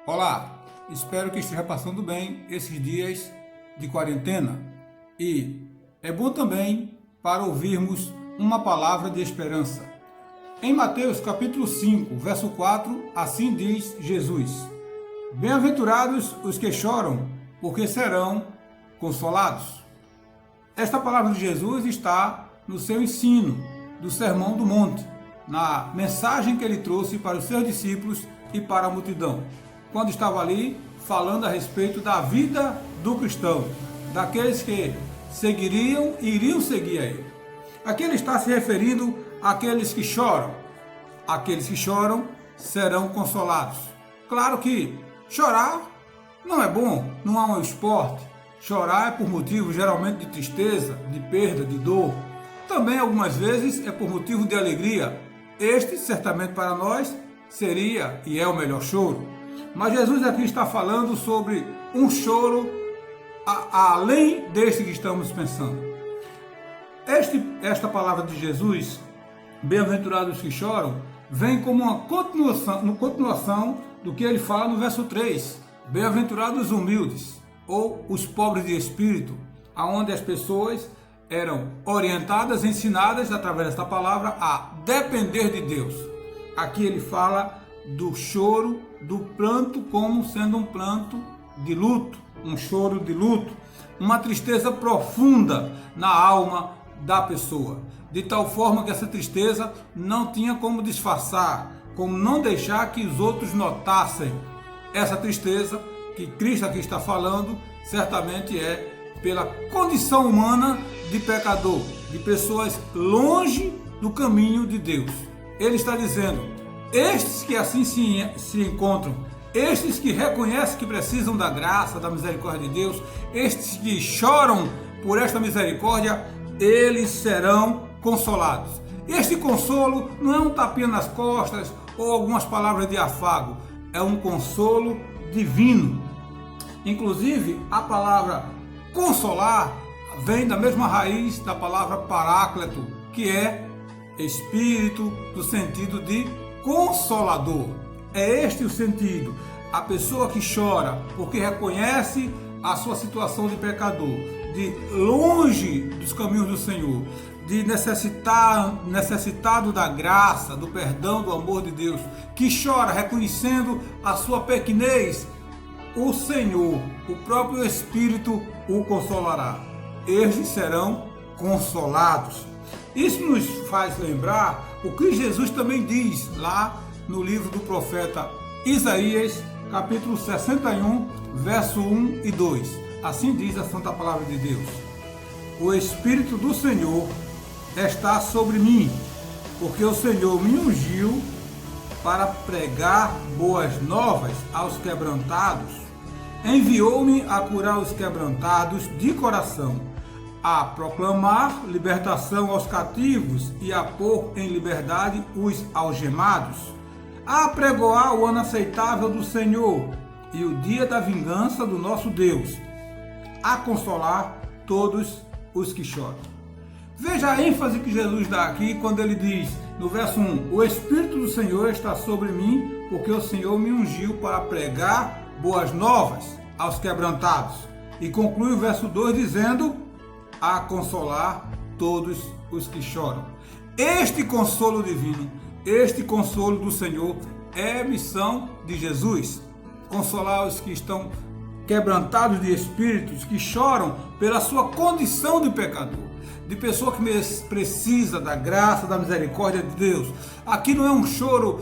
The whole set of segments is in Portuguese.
Olá, espero que esteja passando bem esses dias de quarentena e é bom também para ouvirmos uma palavra de esperança. Em Mateus capítulo 5, verso 4, assim diz Jesus: Bem-aventurados os que choram, porque serão consolados. Esta palavra de Jesus está no seu ensino do Sermão do Monte, na mensagem que ele trouxe para os seus discípulos e para a multidão, quando estava ali falando a respeito da vida do cristão, daqueles que seguiriam e iriam seguir a ele. Aqui ele está se referindo àqueles que choram. Aqueles que choram serão consolados. Claro que chorar não é bom, não é um esporte. Chorar é por motivo geralmente de tristeza, de perda, de dor. Também algumas vezes é por motivo de alegria. Este, certamente para nós, seria e é o melhor choro. Mas Jesus aqui está falando sobre um choro além deste que estamos pensando. Esta palavra de Jesus, bem-aventurados que choram, vem como uma continuação do que ele fala no verso 3. Bem-aventurados os humildes, ou os pobres de espírito, aonde as pessoas eram orientadas, ensinadas através desta palavra a depender de Deus. Aqui ele fala do choro, do pranto como sendo um pranto de luto, um choro de luto, uma tristeza profunda na alma da pessoa, de tal forma que essa tristeza não tinha como disfarçar, como não deixar que os outros notassem. Essa tristeza que Cristo aqui está falando, certamente é pela condição humana de pecador, de pessoas longe do caminho de Deus. Ele está dizendo: estes que assim se encontram, estes que reconhecem que precisam da graça, da misericórdia de Deus, estes que choram por esta misericórdia, eles serão consolados. Este consolo não é um tapinha nas costas ou algumas palavras de afago, é um consolo divino. Inclusive, a palavra consolar vem da mesma raiz da palavra paráclito, que é espírito, no sentido de consolador. É este o sentido. A pessoa que chora porque reconhece a sua situação de pecador, de longe dos caminhos do Senhor, de necessitado da graça, do perdão, do amor de Deus, que chora reconhecendo a sua pequenez, o Senhor, o próprio Espírito, o consolará. Estes serão consolados. Isso nos faz lembrar o que Jesus também diz lá no livro do profeta Isaías, capítulo 61, verso 1 e 2. Assim diz a Santa Palavra de Deus: O Espírito do Senhor está sobre mim, porque o Senhor me ungiu para pregar boas novas aos quebrantados. Enviou-me a curar os quebrantados de coração, a proclamar libertação aos cativos e a pôr em liberdade os algemados, a apregoar o ano aceitável do Senhor e o dia da vingança do nosso Deus, a consolar todos os que choram. Veja a ênfase que Jesus dá aqui quando ele diz, no verso 1, o Espírito do Senhor está sobre mim, porque o Senhor me ungiu para pregar boas novas aos quebrantados. E conclui o verso 2 dizendo, a consolar todos os que choram. Este consolo divino, este consolo do Senhor é missão de Jesus. Consolar os que estão quebrantados de espíritos, que choram pela sua condição de pecador, de pessoa que precisa da graça, da misericórdia de Deus. Aqui não é um choro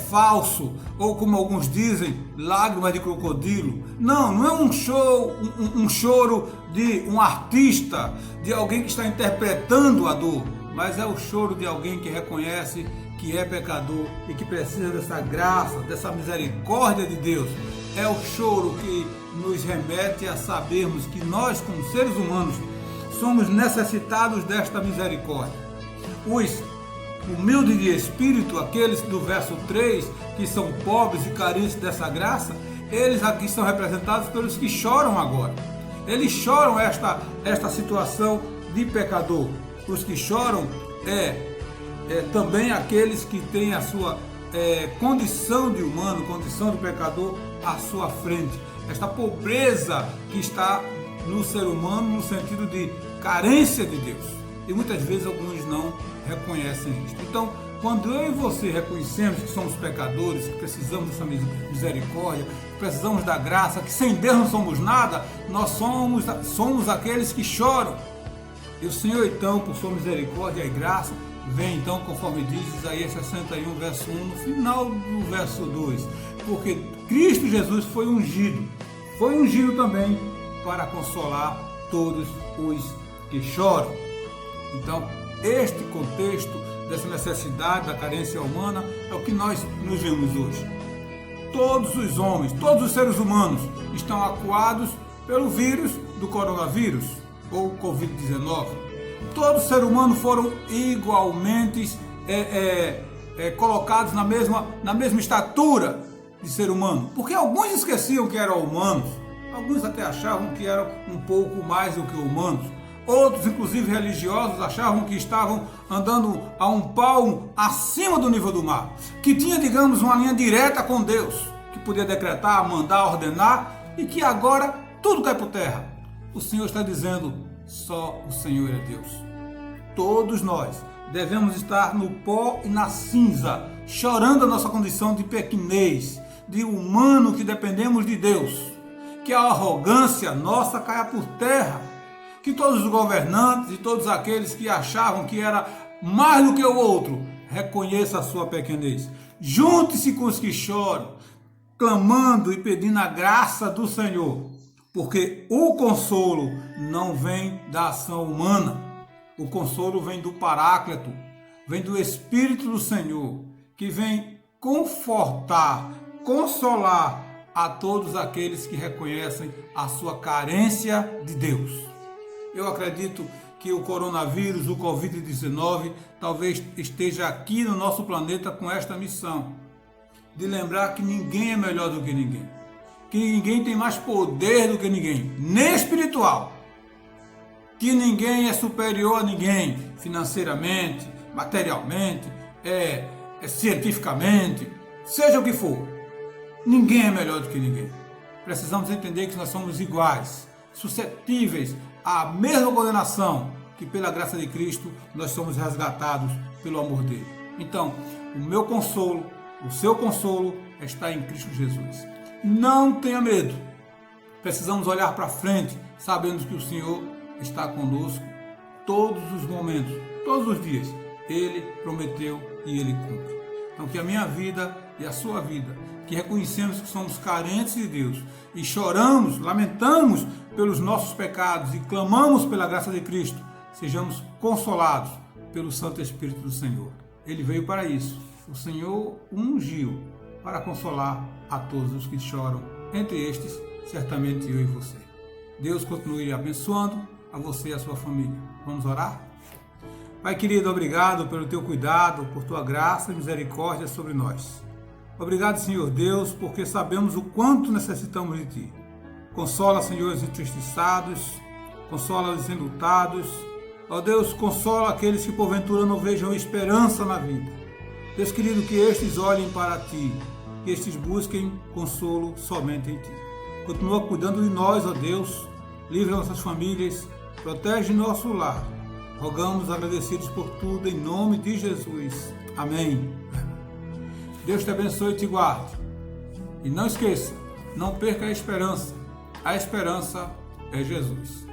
falso, ou como alguns dizem, lágrimas de crocodilo. Não é um choro de um artista, de alguém que está interpretando a dor, mas é o choro de alguém que reconhece que é pecador e que precisa dessa graça, dessa misericórdia de Deus. É o choro que nos remete a sabermos que nós, como seres humanos, somos necessitados desta misericórdia. Os humildes de espírito, aqueles do verso 3, que são pobres e carentes dessa graça, eles aqui são representados pelos que choram agora. Eles choram esta situação de pecador. Os que choram também aqueles que têm a sua condição de humano, condição de pecador à sua frente. Esta pobreza que está no ser humano no sentido de carência de Deus. E muitas vezes alguns não reconhecem isso. Então, quando eu e você reconhecemos que somos pecadores, que precisamos dessa misericórdia, que precisamos da graça, que sem Deus não somos nada, nós somos aqueles que choram. E o Senhor, então, por sua misericórdia e graça, vem então, conforme diz Isaías 61, verso 1, no final do verso 2, porque Cristo Jesus foi ungido também para consolar todos os que choram. Então, este contexto dessa necessidade da carência humana é o que nós nos vemos hoje. Todos os homens, todos os seres humanos estão acuados pelo vírus do coronavírus ou Covid-19. Todos os seres humanos foram igualmente colocados na mesma estatura de ser humano, porque alguns esqueciam que eram humanos, alguns até achavam que eram um pouco mais do que humanos. Outros, inclusive religiosos, achavam que estavam andando a um palmo acima do nível do mar, que tinha, digamos, uma linha direta com Deus, que podia decretar, mandar, ordenar, e que agora tudo cai por terra. O Senhor está dizendo, só o Senhor é Deus. Todos nós devemos estar no pó e na cinza, chorando a nossa condição de pequenez, de humano que dependemos de Deus, que a arrogância nossa caia por terra, que todos os governantes e todos aqueles que achavam que era mais do que o outro, reconheça a sua pequenez. Junte-se com os que choram, clamando e pedindo a graça do Senhor, porque o consolo não vem da ação humana. O consolo vem do Paráclito, vem do Espírito do Senhor, que vem confortar, consolar a todos aqueles que reconhecem a sua carência de Deus. Eu acredito que o coronavírus, o Covid-19, talvez esteja aqui no nosso planeta com esta missão, de lembrar que ninguém é melhor do que ninguém, que ninguém tem mais poder do que ninguém, nem espiritual, que ninguém é superior a ninguém, financeiramente, materialmente, cientificamente, seja o que for. Ninguém é melhor do que ninguém. Precisamos entender que nós somos iguais, suscetíveis à mesma condenação, que pela graça de Cristo nós somos resgatados pelo amor dele. Então, o meu consolo, o seu consolo está em Cristo Jesus. Não tenha medo. Precisamos olhar para frente, sabendo que o Senhor está conosco todos os momentos, todos os dias. Ele prometeu e Ele cumpre. Então, que a minha vida e a sua vida, que reconhecemos que somos carentes de Deus e choramos, lamentamos pelos nossos pecados e clamamos pela graça de Cristo, sejamos consolados pelo Santo Espírito do Senhor. Ele veio para isso. O Senhor ungiu para consolar a todos os que choram, entre estes, certamente eu e você. Deus continue abençoando a você e a sua família. Vamos orar? Pai querido, obrigado pelo teu cuidado, por tua graça e misericórdia sobre nós. Obrigado, Senhor Deus, porque sabemos o quanto necessitamos de Ti. Consola, Senhor, os entristeçados, consola os enlutados. Ó Deus, consola aqueles que porventura não vejam esperança na vida. Deus querido, que estes olhem para Ti, que estes busquem consolo somente em Ti. Continua cuidando de nós, ó Deus, livra nossas famílias, protege nosso lar. Rogamos agradecidos por tudo, em nome de Jesus. Amém. Deus te abençoe e te guarde. E não esqueça, não perca a esperança. A esperança é Jesus.